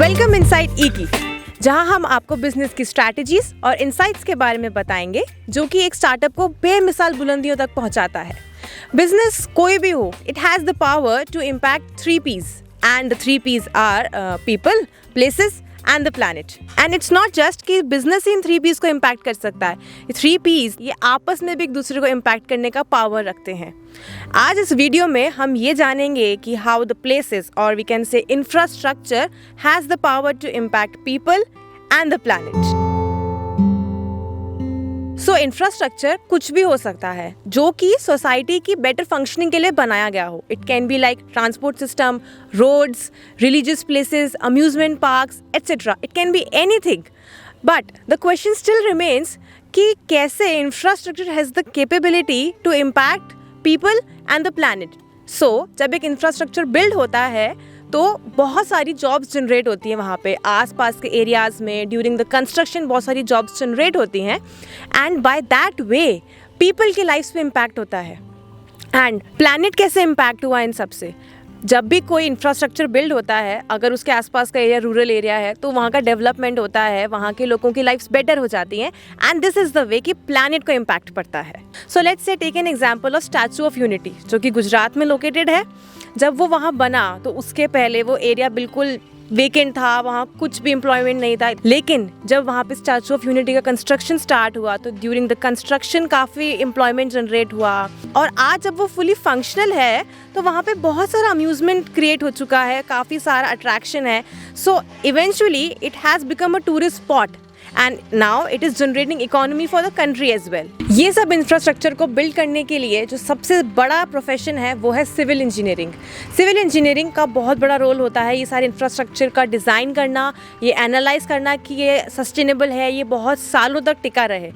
Welcome inside ईकी, जहां हम आपको बिजनेस की स्ट्रैटेजीज और इनसाइट्स के बारे में बताएंगे जो कि एक स्टार्टअप को बेमिसाल बुलंदियों तक पहुंचाता है। बिजनेस कोई भी हो, it has the power to impact 3 P's and the 3 P's are people, places and the planet. And it's not just कि बिजनेस इन 3 P's को इम्पैक्ट कर सकता है, 3 P's ये आपस में भी एक दूसरे को इम्पैक्ट करने का पावर रखते हैं। आज इस वीडियो में हम ये जानेंगे कि हाउ द प्लेसेस और we can say infrastructure has the power to impact people and the planet. So infrastructure कुछ भी हो सकता है जो कि सोसाइटी की बेटर फंक्शनिंग के लिए बनाया गया हो। It can be like transport system, roads, religious places, amusement parks etcetera. It can be anything, but the question still remains कि कैसे infrastructure has the capability to impact people and the planet. So जब एक infrastructure build होता है तो बहुत सारी jobs generate होती हैं वहाँ पे, आसपास के एरियाज़ में ड्यूरिंग द कंस्ट्रक्शन बहुत सारी जॉब्स जनरेट होती हैं and by that way people की लाइफ पे इम्पैक्ट होता है। एंड प्लैनेट कैसे इम्पैक्ट हुआ इन सब से? जब भी कोई इंफ्रास्ट्रक्चर बिल्ड होता है, अगर उसके आसपास का एरिया रूरल एरिया है तो वहाँ का डेवलपमेंट होता है, वहाँ के लोगों की लाइफ्स बेटर हो जाती हैं and this is the way कि प्लैनेट को इम्पैक्ट पड़ता है। So let's say take an example of Statue of Unity जो कि गुजरात में लोकेटेड है। जब वो वहाँ बना तो उसके पहले वो एरिया बिल्कुल वेकेंट था, वहाँ कुछ भी एम्प्लॉयमेंट नहीं था। लेकिन जब वहाँ पे स्टैचू ऑफ यूनिटी का कंस्ट्रक्शन स्टार्ट हुआ तो ड्यूरिंग द कंस्ट्रक्शन काफ़ी एम्प्लॉयमेंट जनरेट हुआ और आज जब वो फुली फंक्शनल है तो वहाँ पे बहुत सारा अम्यूजमेंट क्रिएट हो चुका है, काफ़ी सारा अट्रैक्शन है। So eventually it has become a tourist spot and now it is generating economy for the country as well. ये सब इंफ्रास्ट्रक्चर को बिल्ड करने के लिए जो सबसे बड़ा प्रोफेशन है वो है सिविल इंजीनियरिंग। सिविल इंजीनियरिंग का बहुत बड़ा रोल होता है ये सारे इंफ्रास्ट्रक्चर का डिज़ाइन करना, ये एनालाइज करना कि ये सस्टेनेबल है, ये बहुत सालों तक टिका रहे।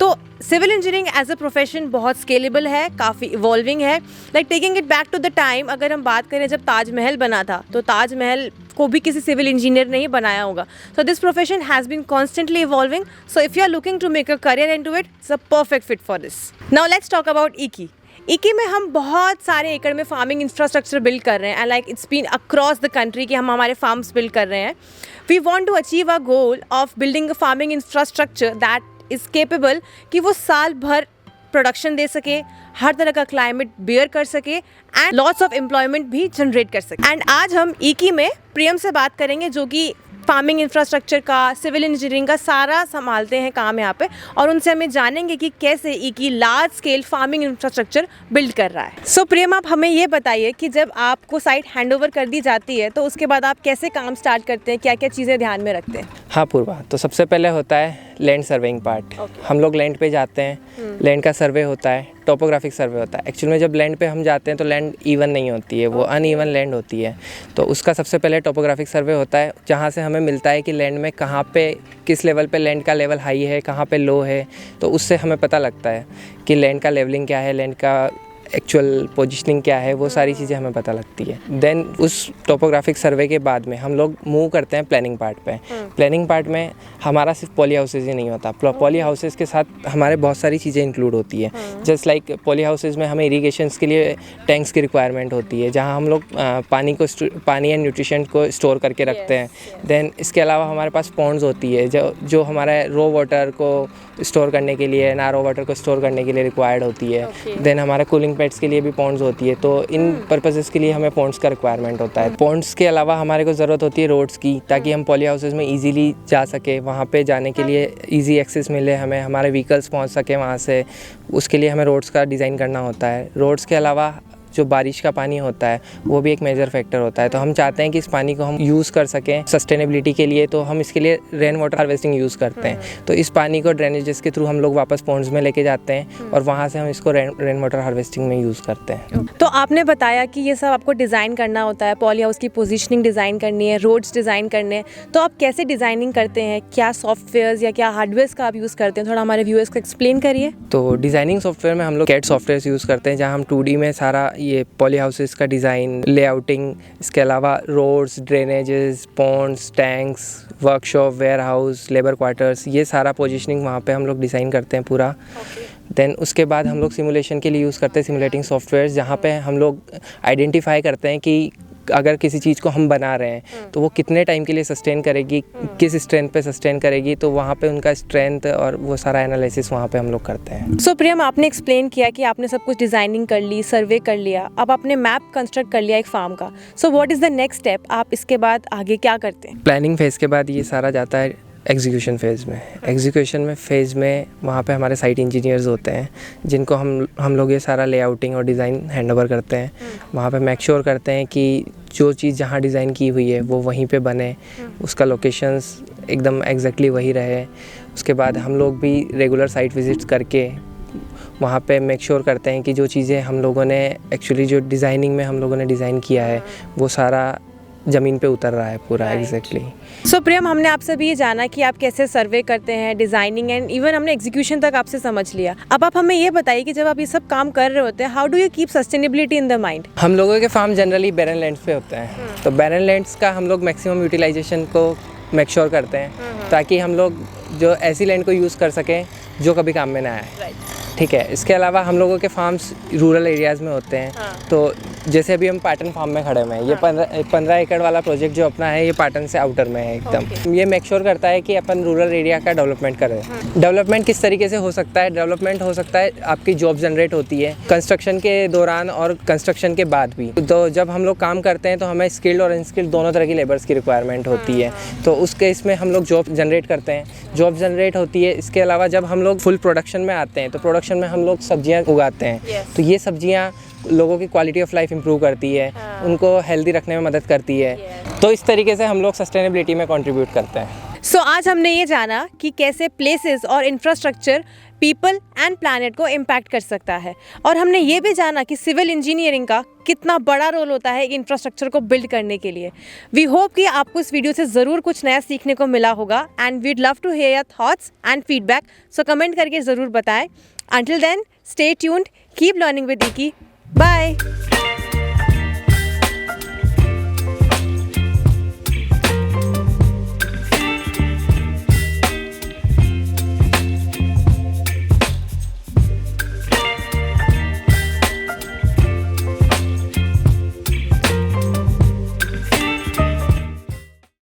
तो civil engineering as a profession बहुत स्केलेबल है, काफ़ी इवॉल्विंग है। Like taking it back to the time, अगर हम बात करें जब ताजमहल बना था तो ताजमहल को भी किसी सिविल इंजीनियर ने ही बनाया होगा। So this profession has been constantly evolving. So if you are looking to make a career into it, it's a perfect fit for this. Now let's talk about Eeki. Eeki में हम बहुत सारे एकड़ में फार्मिंग इंफ्रास्ट्रक्चर बिल्ड कर रहे हैं and like it's been across the country कि हम हमारे फार्म्स बिल्ड कर रहे हैं। We want to achieve a goal of building a farming infrastructure that is capable कि वो साल भर प्रोडक्शन दे सके, हर तरह का क्लाइमेट बियर कर सके एंड लॉट्स ऑफ एम्प्लॉयमेंट भी जनरेट कर सके। एंड आज हम ईकी में प्रियम से बात करेंगे जो कि फार्मिंग इंफ्रास्ट्रक्चर का, सिविल इंजीनियरिंग का सारा संभालते हैं काम यहाँ पे, और उनसे हमें जानेंगे कि कैसे Eeki large scale farming infrastructure build कर रहा है। सो प्रियम, आप हमें ये बताइए कि जब आपको साइट हैंडओवर कर दी जाती है तो उसके बाद आप कैसे काम स्टार्ट करते हैं, क्या क्या चीज़ें ध्यान में रखते हैं? हाँ पूर्वा, तो सबसे पहले होता है लैंड सर्वेइंग पार्ट। हम लोग लैंड पे जाते हैं, लैंड का सर्वे होता है, टोपोग्राफिक सर्वे होता है। एक्चुअल में जब लैंड पे हम जाते हैं तो लैंड इवन नहीं होती है, वो अनइवन लैंड होती है। तो उसका सबसे पहले टोपोग्राफिक सर्वे होता है जहाँ से हमें मिलता है कि लैंड में कहाँ पे, किस लेवल पे लैंड का लेवल हाई है, कहाँ पे लो है। तो उससे हमें पता लगता है कि लैंड का लेवलिंग क्या है, लैंड का एक्चुअल पोजीशनिंग क्या है, वो सारी चीज़ें हमें पता लगती है। देन उस टोपोग्राफिक सर्वे के बाद में हम लोग मूव करते हैं प्लानिंग पार्ट पे। प्लानिंग पार्ट में हमारा सिर्फ पॉली हाउसेज ही नहीं होता, पॉली हाउसेज के साथ हमारे बहुत सारी चीज़ें इंक्लूड होती है। जस्ट लाइक पॉली हाउसेज में हमें इरीगेशंस के लिए टैंक्स की रिक्वायरमेंट होती है जहाँ हम लोग पानी एंड न्यूट्रिशन को स्टोर करके रखते हैं। देन इसके अलावा हमारे पास पॉन्ड्स होती है जो हमारे रो वाटर को स्टोर करने के लिए, ना रो वाटर को स्टोर करने के लिए रिक्वायर्ड होती है। देन हमारे कूलिंग पेट्स के लिए भी पॉन्ड्स होती है, तो इन पर्पसेस के लिए हमें पॉन्ड्स का रिक्वायरमेंट होता है। पॉन्ड्स के अलावा हमारे को ज़रूरत होती है रोड्स की, ताकि हम पॉली हाउसेज में इजीली जा सके, वहाँ पे जाने के लिए इजी एक्सेस मिले, हमें हमारे व्हीकल्स पहुँच सके वहाँ से। उसके लिए हमें रोड्स का डिज़ाइन करना होता है। रोड्स के अलावा जो बारिश का पानी होता है वो भी एक मेजर फैक्टर होता है। तो हम चाहते हैं कि इस पानी को हम यूज़ कर सकें सस्टेनेबिलिटी के लिए, तो हम इसके लिए रेन वाटर हार्वेस्टिंग यूज़ करते हैं। तो इस पानी को ड्रेनेजेस के थ्रू हम लोग वापस पॉन्ड्स में लेके जाते हैं और वहाँ से हम इसको रेन वाटर हार्वेस्टिंग में यूज़ करते हैं। तो आपने बताया कि ये सब आपको डिज़ाइन करना होता है, पॉली हाउस की पोजीशनिंग डिज़ाइन करनी है, रोड्स डिज़ाइन करने हैं, तो आप कैसे डिज़ाइनिंग करते हैं? क्या सॉफ्टवेयर्स या क्या हार्डवेयर्स का आप यूज़ करते हैं? थोड़ा हमारे व्यूअर्स को एक्सप्लेन करिए। तो डिज़ाइनिंग सॉफ्टवेयर में हम लोग कैट सॉफ्टवेयर यूज़ करते हैं जहाँ हम 2D में सारा ये पॉली हाउसेज का डिज़ाइन, लेआउटिंग, इसके अलावा roads, drainages, ponds, tanks, workshop, warehouse, labour quarters, ये सारा पोजीशनिंग वहाँ पे हम लोग डिज़ाइन करते हैं पूरा। देन उसके बाद हम लोग सिमुलेशन के लिए यूज़ करते हैं सिमुलेटिंग सॉफ्टवेयर, जहाँ पे हम लोग आइडेंटिफाई करते हैं कि अगर किसी चीज़ को हम बना रहे हैं तो वो कितने टाइम के लिए सस्टेन करेगी, किस स्ट्रेंथ पे सस्टेन करेगी, तो वहाँ पे उनका स्ट्रेंथ और वो सारा एनालिसिस वहाँ पे हम लोग करते हैं। सो प्रियम, आपने एक्सप्लेन किया कि आपने सब कुछ डिज़ाइनिंग कर ली, सर्वे कर लिया, अब आपने मैप कंस्ट्रक्ट कर लिया एक फार्म का। So what is the next step? आप इसके बाद आगे क्या करते हैं? प्लानिंग फेज़ के बाद ये सारा जाता है एग्जीक्यूशन फेज़ में। एग्जीक्यूशन में फेज़ में वहाँ पे हमारे साइट इंजीनियर्स होते हैं जिनको हम लोग ये सारा लेआउटिंग और डिज़ाइन हैंड ओवर करते हैं। वहाँ पे मेक श्योर करते हैं कि जो चीज़ जहाँ डिज़ाइन की हुई है वो वहीं पे बने, उसका लोकेशंस एकदम एग्जैक्टली वही रहे। उसके बाद हम लोग भी रेगुलर साइट विजिट्स करके वहाँ पे मेक श्योर करते हैं कि जो चीज़ें हम लोगों ने एक्चुअली जो डिज़ाइनिंग में हम लोगों ने डिज़ाइन किया है वो सारा ज़मीन पे उतर रहा है पूरा एग्जैक्टली। सो प्रियम, हमने आपसे भी ये जाना कि आप कैसे सर्वे करते हैं, डिज़ाइनिंग एंड इवन हमने एग्जीक्यूशन तक आपसे समझ लिया। अब आप हमें ये बताइए कि जब आप ये सब काम कर रहे होते हैं, how do you keep sustainability in the mind? हम लोगों के फार्म जनरली बैरन लैंड्स पे होते हैं, तो बैरन लैंड्स का हम लोग मैक्सिमम यूटिलाइजेशन को मेक श्योर करते हैं ताकि हम लोग जो ऐसी लैंड को यूज़ कर सकें जो कभी काम में ना आए। ठीक है, इसके अलावा हम लोगों के फार्म्स रूरल एरियाज़ में होते हैं। तो जैसे अभी हम पाटन फार्म में खड़े हुए हैं, ये 15 एकड़ वाला प्रोजेक्ट जो अपना है ये पाटन से आउटर में है एकदम। ये मेक श्योर करता है कि अपन रूरल एरिया का डेवलपमेंट करें। डेवलपमेंट किस तरीके से हो सकता है? डेवलपमेंट हो सकता है, आपकी जॉब जनरेट होती है कंस्ट्रक्शन के दौरान और कंस्ट्रक्शन के बाद भी। तो जब हम लोग काम करते हैं तो हमें स्किल्ड और अनस्किल्ड दोनों तरह की लेबर्स की रिक्वायरमेंट होती है। तो उस केस में हम लोग जॉब जनरेट करते हैं, जॉब जनरेट होती है। इसके अलावा जब हम लोग फुल प्रोडक्शन में आते हैं तो प्रोडक्शन में हम लोग सब्जियां उगाते हैं। तो ये सब्जियां लोगों की क्वालिटी ऑफ लाइफ इंप्रूव करती है, उनको हेल्दी रखने में मदद करती है। तो इस तरीके से हम लोग सस्टेनेबिलिटी में कंट्रीब्यूट करते हैं। सो आज हमने ये जाना कि कैसे प्लेसेस और इंफ्रास्ट्रक्चर पीपल एंड प्लैनेट को इम्पैक्ट कर सकता है, और हमने ये भी जाना कि सिविल इंजीनियरिंग का कितना बड़ा रोल होता है इंफ्रास्ट्रक्चर को बिल्ड करने के लिए। वी होप कि आपको इस वीडियो से ज़रूर कुछ नया सीखने को मिला होगा and we'd love to hear your thoughts and feedback. So comment करके ज़रूर बताएं। Until then, stay tuned, keep learning with Iki. Bye.